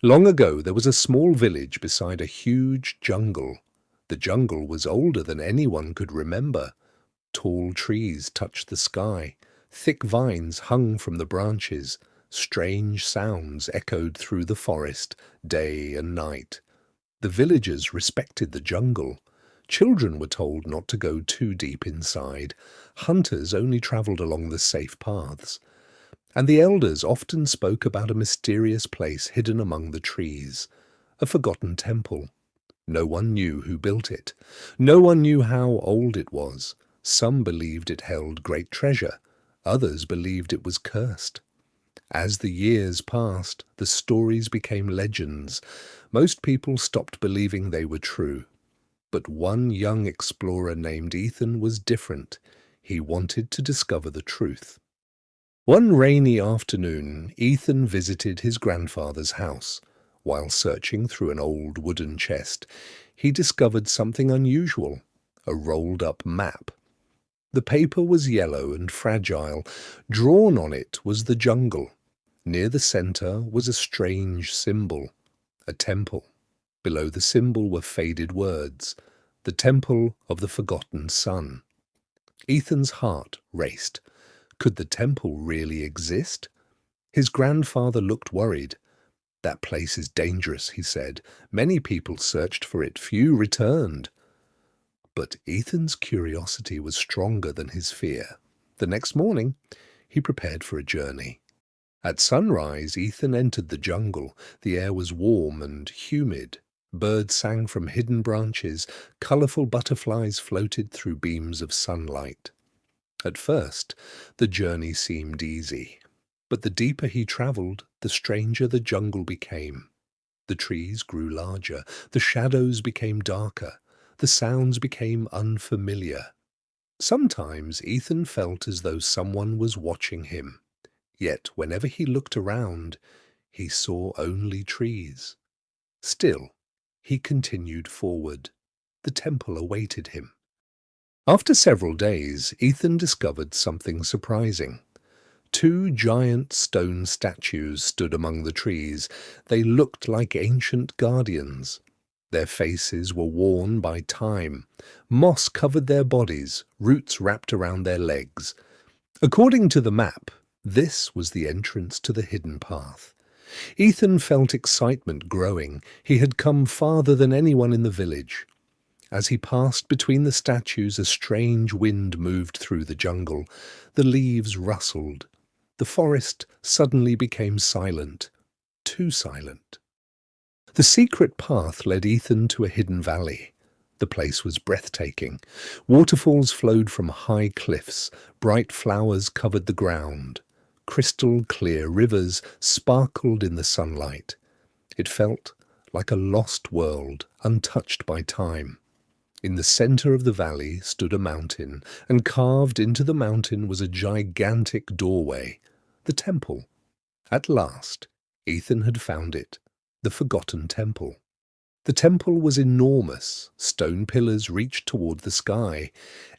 Long ago, there was a small village beside a huge jungle. The jungle was older than anyone could remember. Tall trees touched the sky. Thick vines hung from the branches. Strange sounds echoed through the forest, day and night. The villagers respected the jungle. Children were told not to go too deep inside. Hunters only traveled along the safe paths. And the elders often spoke about a mysterious place hidden among the trees, a forgotten temple. No one knew who built it. No one knew how old it was. Some believed it held great treasure. Others believed it was cursed. As the years passed, the stories became legends. Most people stopped believing they were true. But one young explorer named Ethan was different. He wanted to discover the truth. One rainy afternoon, Ethan visited his grandfather's house. While searching through an old wooden chest, he discovered something unusual, a rolled-up map. The paper was yellow and fragile. Drawn on it was the jungle. Near the center was a strange symbol, a temple. Below the symbol were faded words, the temple of the forgotten sun. Ethan's heart raced. Could the temple really exist? His grandfather looked worried. "That place is dangerous," he said. "Many people searched for it, few returned." But Ethan's curiosity was stronger than his fear. The next morning, he prepared for a journey. At sunrise, Ethan entered the jungle. The air was warm and humid. Birds sang from hidden branches. Colorful butterflies floated through beams of sunlight. At first, the journey seemed easy. But the deeper he traveled, the stranger the jungle became. The trees grew larger. The shadows became darker. The sounds became unfamiliar. Sometimes Ethan felt as though someone was watching him. Yet whenever he looked around, he saw only trees. Still, he continued forward. The temple awaited him. After several days, Ethan discovered something surprising. Two giant stone statues stood among the trees. They looked like ancient guardians. Their faces were worn by time. Moss covered their bodies, roots wrapped around their legs. According to the map, this was the entrance to the hidden path. Ethan felt excitement growing. He had come farther than anyone in the village. As he passed between the statues, a strange wind moved through the jungle. The leaves rustled. The forest suddenly became silent, too silent. The secret path led Ethan to a hidden valley. The place was breathtaking. Waterfalls flowed from high cliffs. Bright flowers covered the ground. Crystal clear rivers sparkled in the sunlight. It felt like a lost world, untouched by time. In the center of the valley stood a mountain, and carved into the mountain was a gigantic doorway, the temple. At last, Ethan had found it, the forgotten temple. The temple was enormous. Stone pillars reached toward the sky.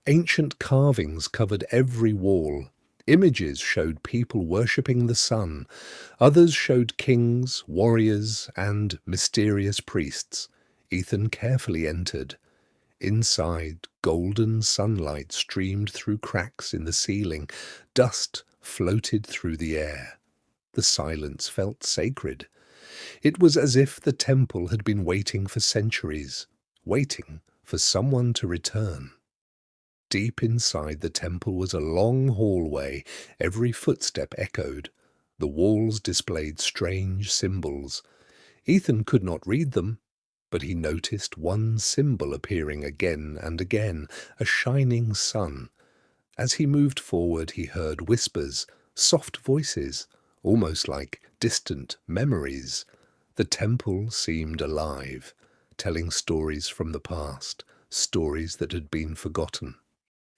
Ancient carvings covered every wall. Images showed people worshipping the sun. Others showed kings, warriors, and mysterious priests. Ethan carefully entered. Inside, golden sunlight streamed through cracks in the ceiling. Dust floated through the air. The silence felt sacred. It was as if the temple had been waiting for centuries, waiting for someone to return. Deep inside the temple was a long hallway. Every footstep echoed. The walls displayed strange symbols. Ethan could not read them, but he noticed one symbol appearing again and again, a shining sun. As he moved forward, he heard whispers, soft voices, almost like distant memories. The temple seemed alive, telling stories from the past, stories that had been forgotten.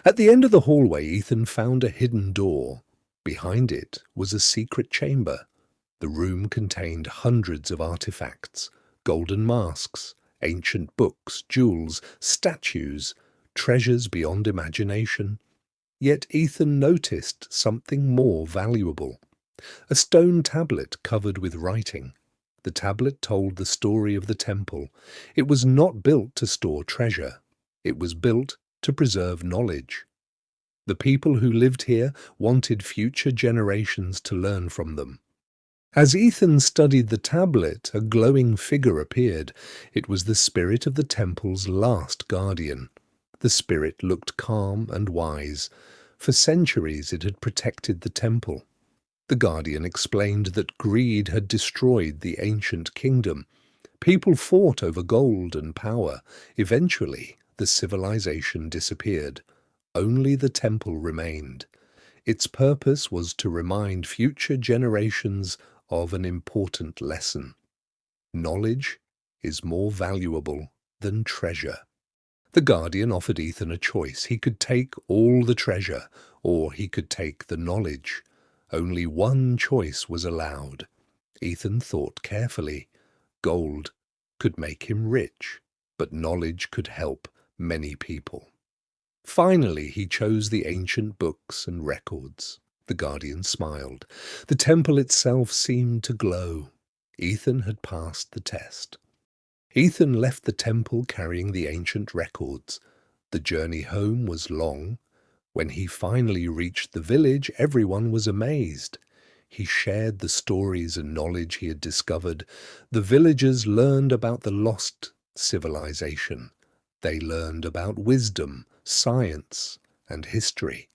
At the end of the hallway, Ethan found a hidden door. Behind it was a secret chamber. The room contained hundreds of artifacts, golden masks, ancient books, jewels, statues, treasures beyond imagination. Yet Ethan noticed something more valuable. A stone tablet covered with writing. The tablet told the story of the temple. It was not built to store treasure. It was built to preserve knowledge. The people who lived here wanted future generations to learn from them. As Ethan studied the tablet, a glowing figure appeared. It was the spirit of the temple's last guardian. The spirit looked calm and wise. For centuries it had protected the temple. The guardian explained that greed had destroyed the ancient kingdom. People fought over gold and power. Eventually, the civilization disappeared. Only the temple remained. Its purpose was to remind future generations of an important lesson. Knowledge is more valuable than treasure. The guardian offered Ethan a choice. He could take all the treasure, or he could take the knowledge. Only one choice was allowed. Ethan thought carefully. Gold could make him rich, but knowledge could help many people. Finally, he chose the ancient books and records. The guardian smiled. The temple itself seemed to glow. Ethan had passed the test. Ethan left the temple carrying the ancient records. The journey home was long. When he finally reached the village, everyone was amazed. He shared the stories and knowledge he had discovered. The villagers learned about the lost civilization. They learned about wisdom, science, and history.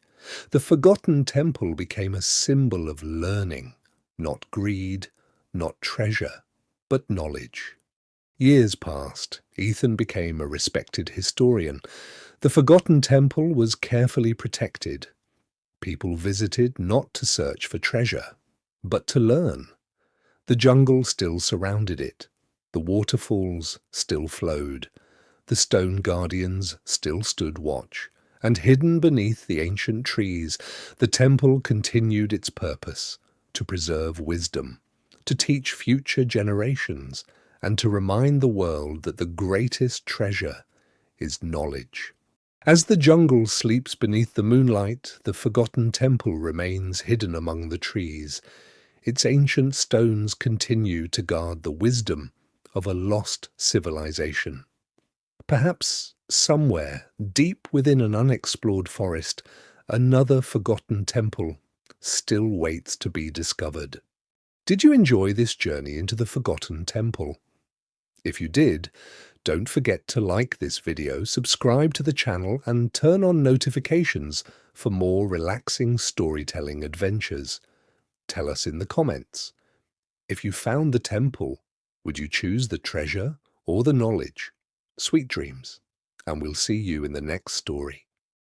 The forgotten temple became a symbol of learning, not greed, not treasure, but knowledge. Years passed. Ethan became a respected historian. The forgotten temple was carefully protected. People visited not to search for treasure, but to learn. The jungle still surrounded it. The waterfalls still flowed. The stone guardians still stood watch. And hidden beneath the ancient trees, the temple continued its purpose, to preserve wisdom, to teach future generations, and to remind the world that the greatest treasure is knowledge. As the jungle sleeps beneath the moonlight, the forgotten temple remains hidden among the trees. Its ancient stones continue to guard the wisdom of a lost civilization. Perhaps somewhere, deep within an unexplored forest, another forgotten temple still waits to be discovered. Did you enjoy this journey into the forgotten temple? If you did, don't forget to like this video, subscribe to the channel, and turn on notifications for more relaxing storytelling adventures. Tell us in the comments. If you found the temple, would you choose the treasure or the knowledge? Sweet dreams, and we'll see you in the next story.